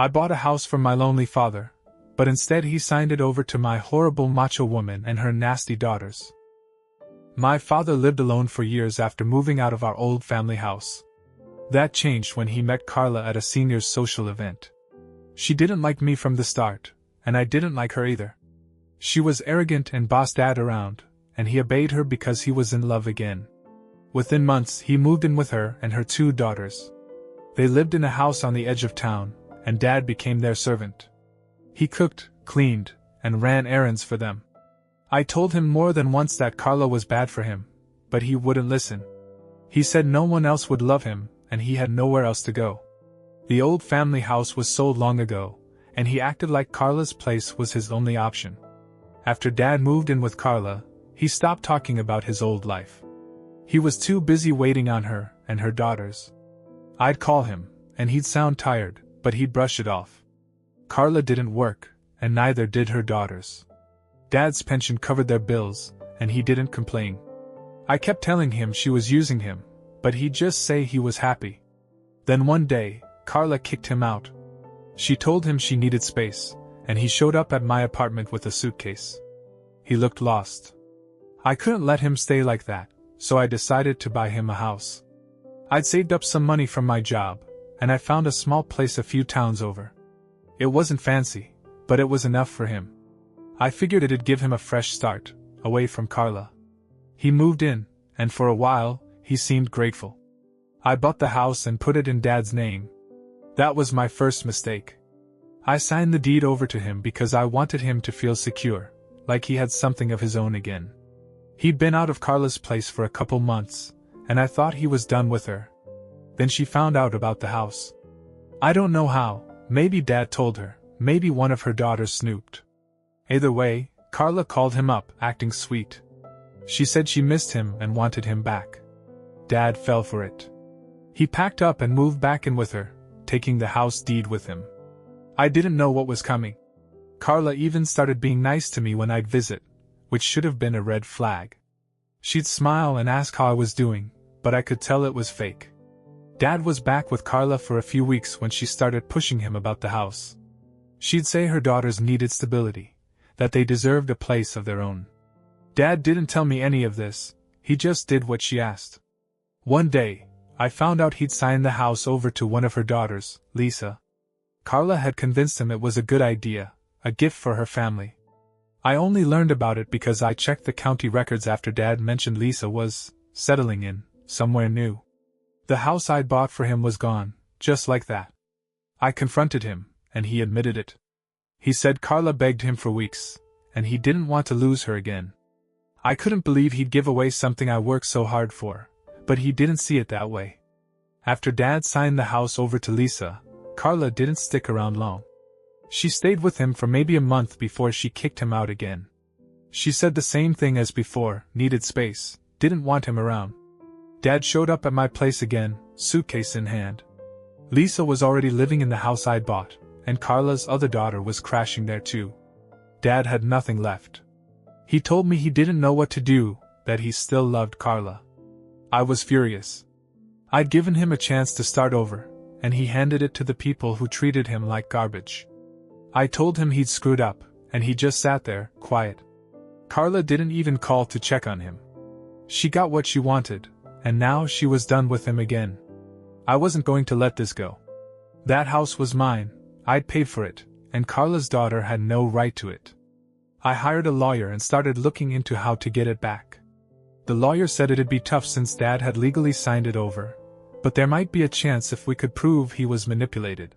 I bought a house for my lonely father, but instead he signed it over to my horrible macho woman and her nasty daughters. My father lived alone for years after moving out of our old family house. That changed when he met Carla at a seniors' social event. She didn't like me from the start, and I didn't like her either. She was arrogant and bossed Dad around, and he obeyed her because he was in love again. Within months, he moved in with her and her 2 daughters. They lived in a house on the edge of town, and Dad became their servant. He cooked, cleaned, and ran errands for them. I told him more than once that Carla was bad for him, but he wouldn't listen. He said no one else would love him, and he had nowhere else to go. The old family house was sold long ago, and he acted like Carla's place was his only option. After Dad moved in with Carla, he stopped talking about his old life. He was too busy waiting on her and her daughters. I'd call him, and he'd sound tired, but he'd brush it off. Carla didn't work, and neither did her daughters. Dad's pension covered their bills, and he didn't complain. I kept telling him she was using him, but he'd just say he was happy. Then one day, Carla kicked him out. She told him she needed space, and he showed up at my apartment with a suitcase. He looked lost. I couldn't let him stay like that, so I decided to buy him a house. I'd saved up some money from my job, and I found a small place a few towns over. It wasn't fancy, but it was enough for him. I figured it'd give him a fresh start, away from Carla. He moved in, and for a while, he seemed grateful. I bought the house and put it in Dad's name. That was my first mistake. I signed the deed over to him because I wanted him to feel secure, like he had something of his own again. He'd been out of Carla's place for a couple months, and I thought he was done with her. Then she found out about the house. I don't know how, maybe Dad told her, maybe one of her daughters snooped. Either way, Carla called him up, acting sweet. She said she missed him and wanted him back. Dad fell for it. He packed up and moved back in with her, taking the house deed with him. I didn't know what was coming. Carla even started being nice to me when I'd visit, which should have been a red flag. She'd smile and ask how I was doing, but I could tell it was fake. Dad was back with Carla for a few weeks when she started pushing him about the house. She'd say her daughters needed stability, that they deserved a place of their own. Dad didn't tell me any of this, he just did what she asked. One day, I found out he'd signed the house over to one of her daughters, Lisa. Carla had convinced him it was a good idea, a gift for her family. I only learned about it because I checked the county records after Dad mentioned Lisa was settling in somewhere new. The house I'd bought for him was gone, just like that. I confronted him, and he admitted it. He said Carla begged him for weeks, and he didn't want to lose her again. I couldn't believe he'd give away something I worked so hard for, but he didn't see it that way. After Dad signed the house over to Lisa, Carla didn't stick around long. She stayed with him for maybe a month before she kicked him out again. She said the same thing as before, needed space, didn't want him around. Dad showed up at my place again, suitcase in hand. Lisa was already living in the house I'd bought, and Carla's other daughter was crashing there too. Dad had nothing left. He told me he didn't know what to do, that he still loved Carla. I was furious. I'd given him a chance to start over, and he handed it to the people who treated him like garbage. I told him he'd screwed up, and he just sat there, quiet. Carla didn't even call to check on him. She got what she wanted, and now she was done with him again. I wasn't going to let this go. That house was mine, I'd paid for it, and Carla's daughter had no right to it. I hired a lawyer and started looking into how to get it back. The lawyer said it'd be tough since Dad had legally signed it over, but there might be a chance if we could prove he was manipulated.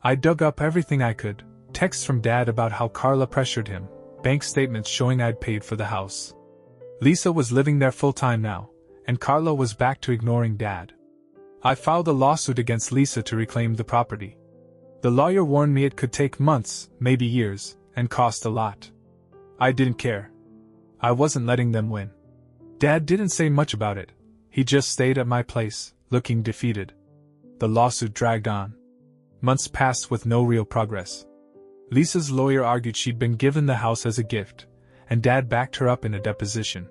I dug up everything I could, texts from Dad about how Carla pressured him, bank statements showing I'd paid for the house. Lisa was living there full-time now, and Carla was back to ignoring Dad. I filed a lawsuit against Lisa to reclaim the property. The lawyer warned me it could take months, maybe years, and cost a lot. I didn't care. I wasn't letting them win. Dad didn't say much about it. He just stayed at my place, looking defeated. The lawsuit dragged on. Months passed with no real progress. Lisa's lawyer argued she'd been given the house as a gift, and Dad backed her up in a deposition.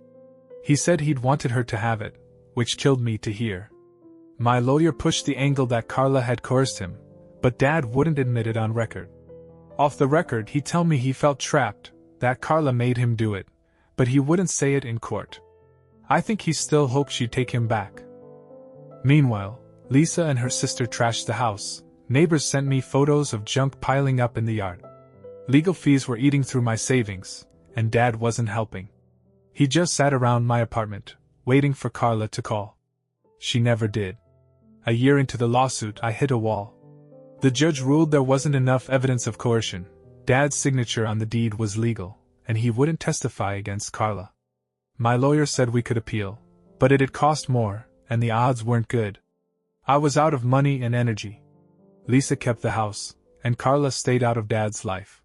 He said he'd wanted her to have it, which killed me to hear. My lawyer pushed the angle that Carla had coerced him, But Dad wouldn't admit it on record. Off the record, he'd tell me he felt trapped, that Carla made him do it, but he wouldn't say it in court. I think he still hoped she'd take him back. Meanwhile, Lisa and her sister trashed the house. Neighbors sent me photos of junk piling up in the yard. Legal fees were eating through my savings, and Dad wasn't helping. He just sat around my apartment, waiting for Carla to call. She never did. A year into the lawsuit, I hit a wall. The judge ruled there wasn't enough evidence of coercion. Dad's signature on the deed was legal, and he wouldn't testify against Carla. My lawyer said we could appeal, but it'd cost more, and the odds weren't good. I was out of money and energy. Lisa kept the house, and Carla stayed out of Dad's life.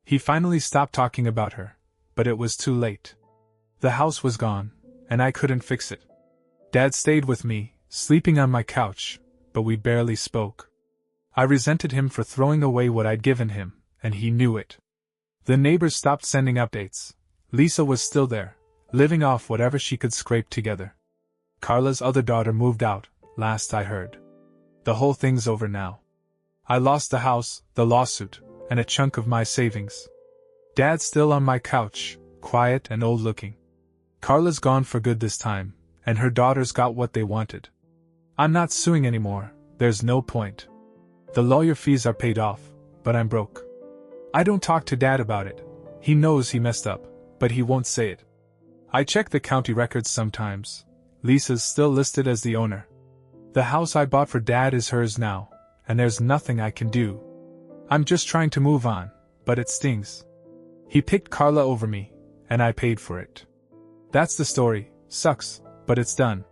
He finally stopped talking about her, but it was too late. The house was gone, and I couldn't fix it. Dad stayed with me, sleeping on my couch, but we barely spoke. I resented him for throwing away what I'd given him, and he knew it. The neighbors stopped sending updates. Lisa was still there, living off whatever she could scrape together. Carla's other daughter moved out, last I heard. The whole thing's over now. I lost the house, the lawsuit, and a chunk of my savings. Dad's still on my couch, quiet and old-looking. Carla's gone for good this time, and her daughters got what they wanted. I'm not suing anymore, there's no point. The lawyer fees are paid off, but I'm broke. I don't talk to Dad about it. He knows he messed up, but he won't say it. I check the county records sometimes. Lisa's still listed as the owner. The house I bought for Dad is hers now, and there's nothing I can do. I'm just trying to move on, but it stings. He picked Carla over me, and I paid for it. That's the story. Sucks, but it's done.